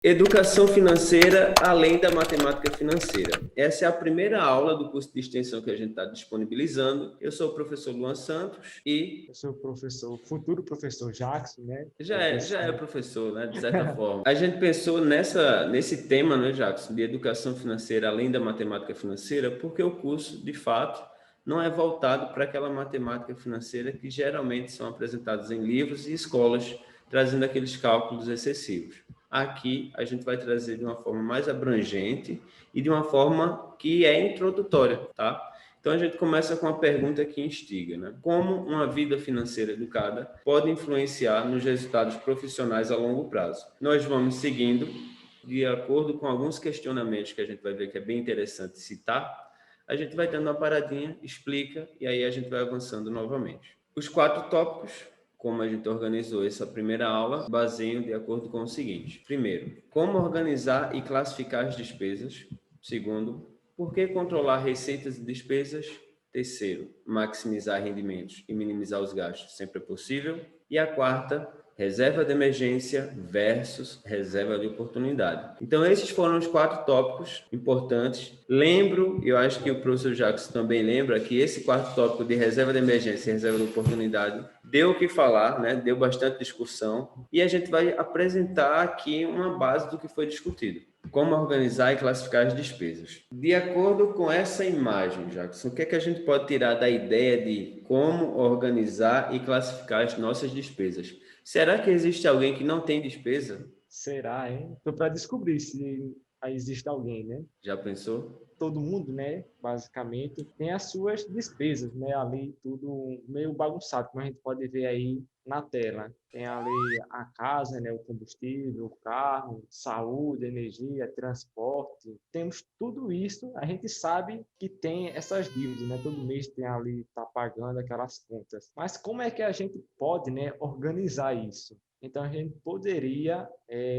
Educação financeira além da matemática financeira. Essa é a primeira aula do curso de extensão que a gente está disponibilizando. Eu sou o professor Luan Santos e Eu sou o professor, futuro professor Jackson, né? já é professor, né, de certa forma. A gente pensou nesse tema, né, Jackson, de educação financeira além da matemática financeira, porque o curso, de fato, não é voltado para aquela matemática financeira que geralmente são apresentados em livros e escolas, trazendo aqueles cálculos excessivos. Aqui a gente vai trazer de uma forma mais abrangente e de uma forma que é introdutória, tá? Então a gente começa com uma pergunta que instiga, né? Como uma vida financeira educada pode influenciar nos resultados profissionais a longo prazo? Nós vamos seguindo de acordo com alguns questionamentos que a gente vai ver que é bem interessante citar. A gente vai dando uma paradinha, explica e aí a gente vai avançando novamente. Os 4 tópicos, como a gente organizou essa primeira aula, baseiam de acordo com o seguinte. Primeiro, como organizar e classificar as despesas. Segundo, por que controlar receitas e despesas? Terceiro, maximizar rendimentos e minimizar os gastos sempre é possível. E a quarta, reserva de emergência versus reserva de oportunidade. Então, esses foram os 4 tópicos importantes. Lembro, eu acho que o professor Jackson também lembra, que esse 4º tópico de reserva de emergência e reserva de oportunidade deu o que falar, né? Deu bastante discussão. E a gente vai apresentar aqui uma base do que foi discutido. Como organizar e classificar as despesas. De acordo com essa imagem, Jackson, o que é que a gente pode tirar da ideia de como organizar e classificar as nossas despesas? Será que existe alguém que não tem despesa? Será, hein? Estou para descobrir se aí existe alguém, né? Já pensou? Todo mundo, né, basicamente, tem as suas despesas, né, ali tudo meio bagunçado, como a gente pode ver aí na tela. Tem ali a casa, né, o combustível, o carro, saúde, energia, transporte. Temos tudo isso, a gente sabe que tem essas dívidas, né? Todo mês tem ali, tá pagando aquelas contas. Mas como é que a gente pode, né, organizar isso? Então, a gente poderia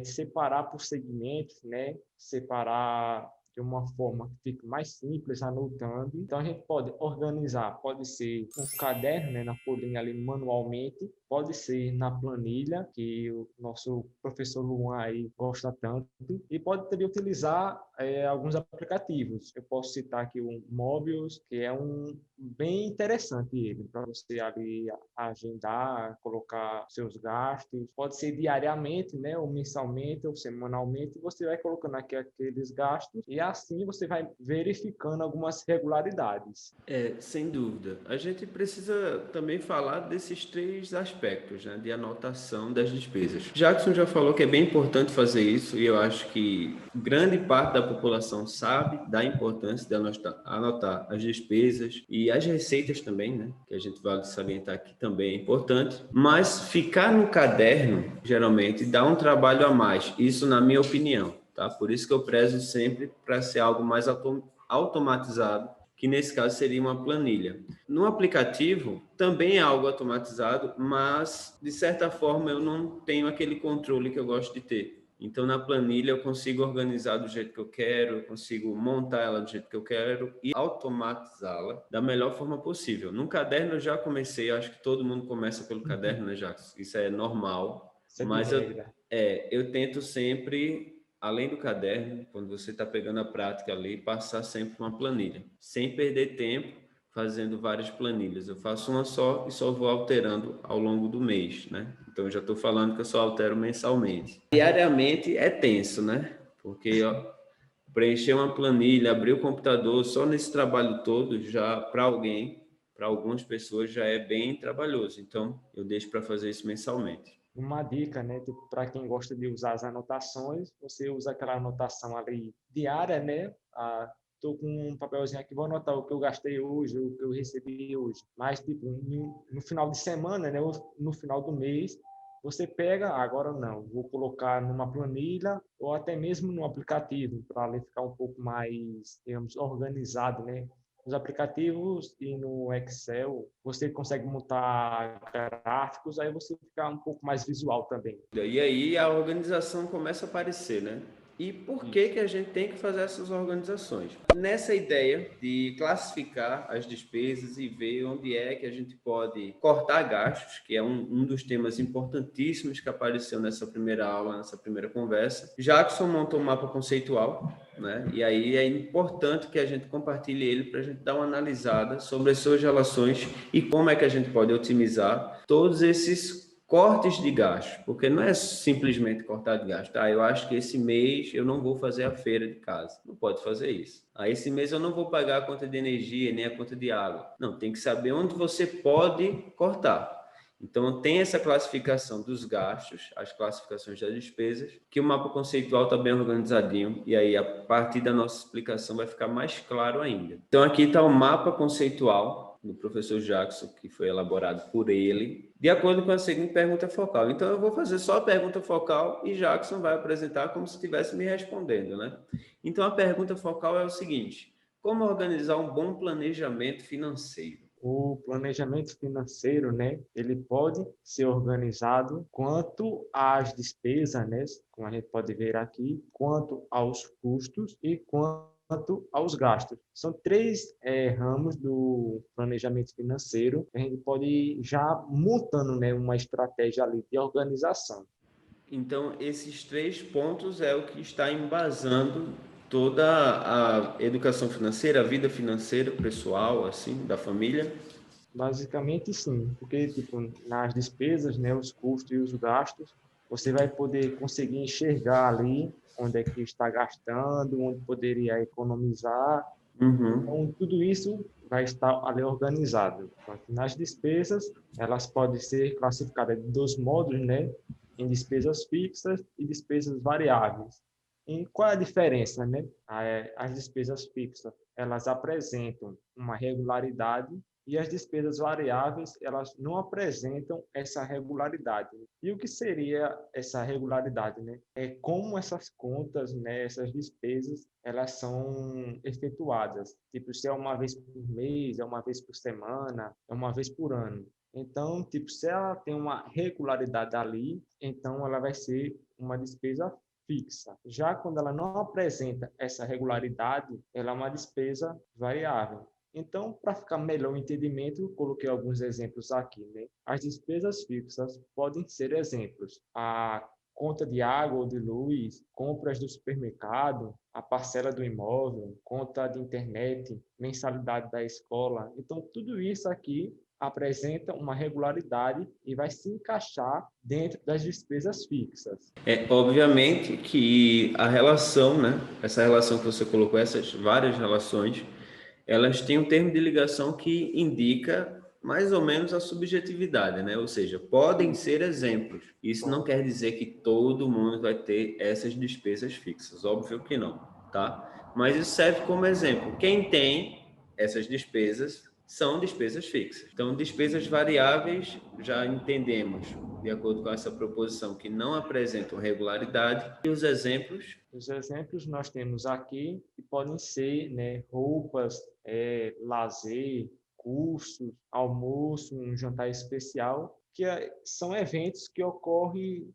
separar por segmentos, né? Separar de uma forma que fique mais simples, anotando. Então, a gente pode organizar, pode ser um caderno, né, na folhinha ali manualmente, pode ser na planilha, que o nosso professor Luan aí gosta tanto, e pode também utilizar alguns aplicativos. Eu posso citar aqui o Mobius, que é um bem interessante ele, para você ali agendar, colocar seus gastos. Pode ser diariamente, né, ou mensalmente, ou semanalmente, você vai colocando aqui aqueles gastos e assim você vai verificando algumas regularidades. Sem dúvida. A gente precisa também falar desses 3 aspectos, né, de anotação das despesas. Jackson já falou que é bem importante fazer isso e eu acho que grande parte da população sabe da importância de anotar as despesas e as receitas também, né, que a gente vai salientar aqui também é importante. Mas ficar no caderno, geralmente, dá um trabalho a mais. Isso na minha opinião, tá? Por isso que eu prezo sempre para ser algo mais automatizado, que nesse caso seria uma planilha. No aplicativo, também é algo automatizado, mas de certa forma eu não tenho aquele controle que eu gosto de ter. Então, na planilha, eu consigo organizar do jeito que eu quero, eu consigo montar ela do jeito que eu quero e automatizá-la da melhor forma possível. No caderno, eu já comecei, eu acho que todo mundo começa pelo caderno, né, Jacques? Isso é normal, Isso é de mas regra. eu tento sempre além do caderno, quando você está pegando a prática ali, passar sempre uma planilha, sem perder tempo fazendo várias planilhas. Eu faço uma só e só vou alterando ao longo do mês, né? Então, eu já estou falando que eu só altero mensalmente. Diariamente é tenso, né? Porque ó, preencher uma planilha, abrir o computador, só nesse trabalho todo, já para alguém, para algumas pessoas, já é bem trabalhoso. Então, eu deixo para fazer isso mensalmente. Uma dica, né, tipo, para quem gosta de usar as anotações, você usa aquela anotação ali diária, né? Tô com um papelzinho aqui, vou anotar o que eu gastei hoje, o que eu recebi hoje. Mas, tipo, no final de semana, né, ou no final do mês, você pega, agora não, vou colocar numa planilha ou até mesmo no aplicativo, para ali ficar um pouco mais, digamos, organizado, né? Nos aplicativos e no Excel, você consegue montar gráficos, aí você fica um pouco mais visual também. E aí a organização começa a aparecer, né? E por que a gente tem que fazer essas organizações? Nessa ideia de classificar as despesas e ver onde é que a gente pode cortar gastos, que é um dos temas importantíssimos que apareceu nessa primeira aula, nessa primeira conversa. Jackson montou um mapa conceitual, né? E aí é importante que a gente compartilhe ele para a gente dar uma analisada sobre as suas relações e como é que a gente pode otimizar todos esses cortes de gastos, porque não é simplesmente cortar de gasto. Ah, eu acho que esse mês eu não vou fazer a feira de casa. Não pode fazer isso. Ah, esse mês eu não vou pagar a conta de energia, nem a conta de água. Não, tem que saber onde você pode cortar. Então, tem essa classificação dos gastos, as classificações das despesas, que o mapa conceitual está bem organizadinho, e aí, a partir da nossa explicação, vai ficar mais claro ainda. Então, aqui está o mapa conceitual do professor Jackson, que foi elaborado por ele, de acordo com a seguinte pergunta focal. Então, eu vou fazer só a pergunta focal e Jackson vai apresentar como se estivesse me respondendo, né? Então, a pergunta focal é o seguinte: como organizar um bom planejamento financeiro? O planejamento financeiro, né, ele pode ser organizado quanto às despesas, né, como a gente pode ver aqui, quanto aos custos e quanto aos gastos. São três ramos do planejamento financeiro que a gente pode ir já montando, né, uma estratégia ali de organização. Então, esses três pontos é o que está embasando toda a educação financeira, a vida financeira pessoal, assim, da família. Basicamente, sim, porque tipo nas despesas, né, os custos e os gastos, você vai poder conseguir enxergar ali onde é que está gastando, onde poderia economizar. Uhum. Então, tudo isso vai estar ali organizado. Nas despesas, elas podem ser classificadas de dois modos, né, em despesas fixas e despesas variáveis. E qual é a diferença, né? As despesas fixas, elas apresentam uma regularidade e as despesas variáveis, elas não apresentam essa regularidade. E o que seria essa regularidade, né? É como essas contas, né, essas despesas, elas são efetuadas. Tipo, se é uma vez por mês, é uma vez por semana, é uma vez por ano. Então, tipo, se ela tem uma regularidade ali, então ela vai ser uma despesa fixa. Já quando ela não apresenta essa regularidade, ela é uma despesa variável. Então, para ficar melhor o entendimento, eu coloquei alguns exemplos aqui, né? As despesas fixas podem ser exemplos: a conta de água ou de luz, compras do supermercado, a parcela do imóvel, conta de internet, mensalidade da escola. Então, tudo isso aqui apresenta uma regularidade e vai se encaixar dentro das despesas fixas. É, obviamente que a relação, né? Essa relação que você colocou, essas várias relações, elas têm um termo de ligação que indica mais ou menos a subjetividade, né? Ou seja, podem ser exemplos. Isso não quer dizer que todo mundo vai ter essas despesas fixas, óbvio que não, tá? Mas isso serve como exemplo. Quem tem essas despesas são despesas fixas. Então, despesas variáveis, já entendemos, de acordo com essa proposição, que não apresentam regularidade. E os exemplos? Os exemplos nós temos aqui que podem ser, né, roupas, lazer, cursos, almoço, um jantar especial, que são eventos que ocorrem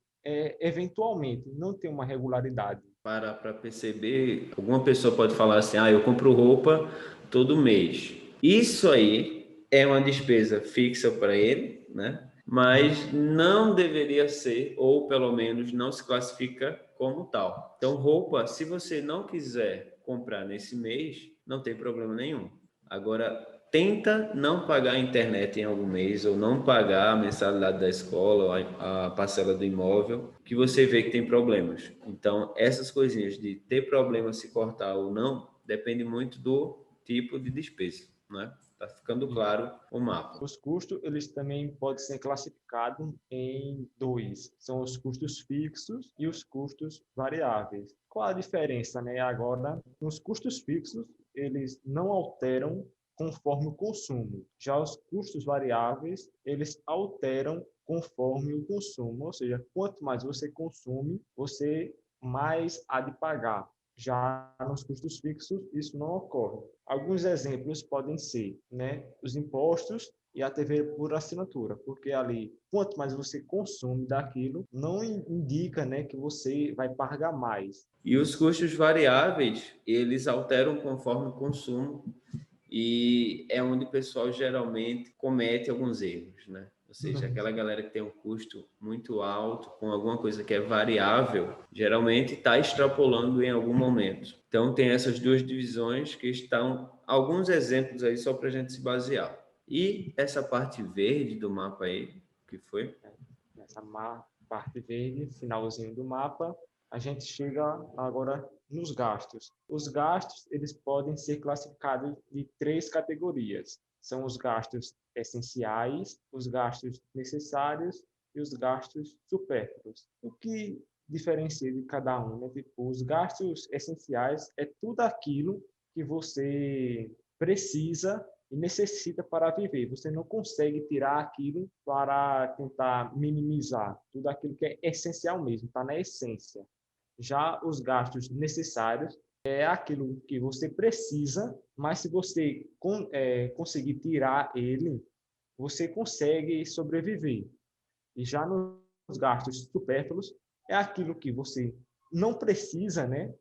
eventualmente, não tem uma regularidade. Para perceber, alguma pessoa pode falar assim: ah, eu compro roupa todo mês. Isso aí é uma despesa fixa para ele, né? Mas não deveria ser, ou pelo menos não se classifica como tal. Então, roupa, se você não quiser comprar nesse mês, não tem problema nenhum. Agora, tenta não pagar a internet em algum mês, ou não pagar a mensalidade da escola, ou a parcela do imóvel, que você vê que tem problemas. Então, essas coisinhas de ter problema se cortar ou não, depende muito do tipo de despesa, né? Tá ficando claro o mapa. Os custos, eles também podem ser classificados em dois. São os custos fixos e os custos variáveis. Qual a diferença, né? Agora, os custos fixos, eles não alteram conforme o consumo. Já os custos variáveis, eles alteram conforme o consumo. Ou seja, quanto mais você consome, você mais há de pagar. Já nos custos fixos, isso não ocorre. Alguns exemplos podem ser, né, os impostos e a TV por assinatura, porque ali, quanto mais você consome daquilo, não indica, né, que você vai pagar mais. E os custos variáveis, eles alteram conforme o consumo e é onde o pessoal geralmente comete alguns erros, né? Ou seja, aquela galera que tem um custo muito alto com alguma coisa que é variável, geralmente está extrapolando em algum momento. Então, tem essas duas divisões que estão alguns exemplos aí só para a gente se basear. E essa parte verde do mapa aí, que foi? Nessa parte verde, finalzinho do mapa, a gente chega agora nos gastos. Os gastos, eles podem ser classificados de três categorias. São os gastos essenciais, os gastos necessários e os gastos supérfluos. O que diferencia de cada um, né? Tipo, os gastos essenciais é tudo aquilo que você precisa e necessita para viver. Você não consegue tirar aquilo para tentar minimizar tudo aquilo que é essencial mesmo, está na essência. Já os gastos necessários é aquilo que você precisa, mas se você conseguir tirar ele, você consegue sobreviver. E já nos gastos supérfluos é aquilo que você não precisa, né?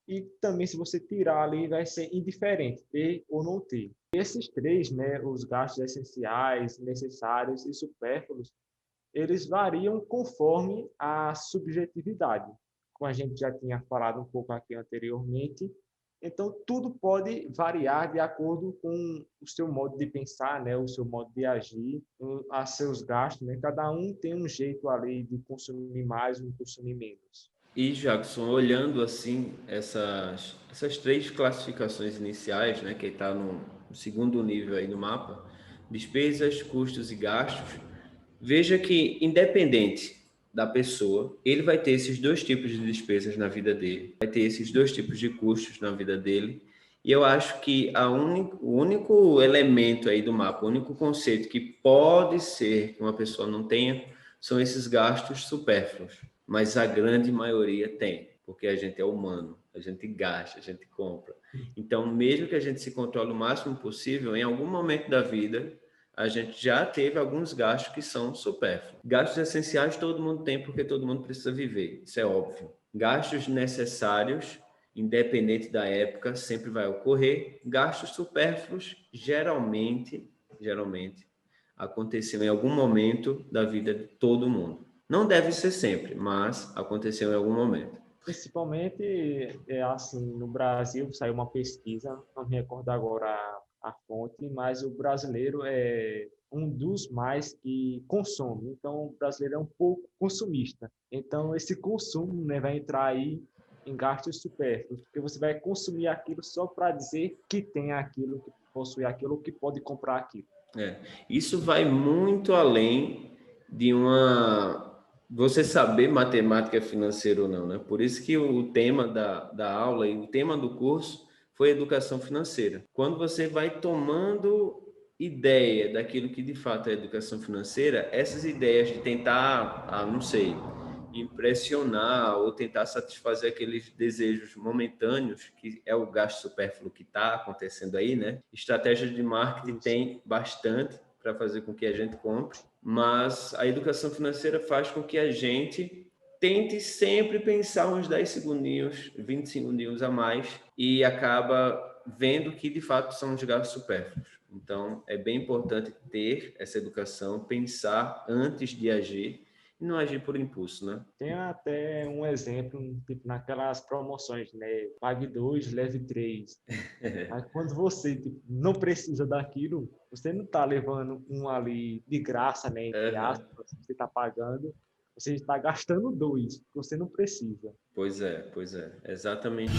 E também se você tirar ali vai ser indiferente, ter ou não ter. Esses três, né, os gastos essenciais, necessários e supérfluos, eles variam conforme a subjetividade, como a gente já tinha falado um pouco aqui anteriormente. Então, tudo pode variar de acordo com o seu modo de pensar, né, o seu modo de agir, os seus gastos, né? Cada um tem um jeito ali de consumir mais ou consumir menos. E, Jackson, olhando assim essas três classificações iniciais, né, que está no segundo nível aí no mapa, despesas, custos e gastos, veja que, independente da pessoa, ele vai ter esses dois tipos de despesas na vida dele, vai ter esses dois tipos de custos na vida dele, e eu acho que o único elemento aí do mapa, o único conceito que pode ser que uma pessoa não tenha, são esses gastos supérfluos, mas a grande maioria tem, porque a gente é humano, a gente gasta, a gente compra. Então, mesmo que a gente se controle o máximo possível, em algum momento da vida, a gente já teve alguns gastos que são supérfluos. Gastos essenciais todo mundo tem porque todo mundo precisa viver, isso é óbvio. Gastos necessários, independente da época, sempre vai ocorrer. Gastos supérfluos, geralmente, aconteceu em algum momento da vida de todo mundo. Não deve ser sempre, mas aconteceu em algum momento. Principalmente, assim, no Brasil saiu uma pesquisa, não me recordo agora a fonte, mas o brasileiro é um dos mais que consome. Então, o brasileiro é um pouco consumista. Então, esse consumo, né, vai entrar aí em gastos supérfluos, porque você vai consumir aquilo só para dizer que tem aquilo, que possui aquilo, que pode comprar aquilo. Isso vai muito além de você saber matemática financeira ou não, né? Por isso que o tema da aula e o tema do curso foi educação financeira. Quando você vai tomando ideia daquilo que de fato é educação financeira, essas ideias de tentar, não sei, impressionar ou tentar satisfazer aqueles desejos momentâneos, que é o gasto supérfluo que está acontecendo aí, né? Estratégias de marketing Isso. tem bastante para fazer com que a gente compre, mas a educação financeira faz com que a gente tente sempre pensar uns 10 segundinhos, 20 segundinhos a mais e acaba vendo que de fato são os gastos supérfluos. Então, é bem importante ter essa educação, pensar antes de agir e não agir por impulso, né? Tem até um exemplo, tipo, naquelas promoções, né? Pague 2, leve 3. Mas quando você tipo, não precisa daquilo, você não está levando um ali de graça, né? Entre Uhum. aspas, você está pagando, você está gastando 2, que você não precisa. Pois é, exatamente.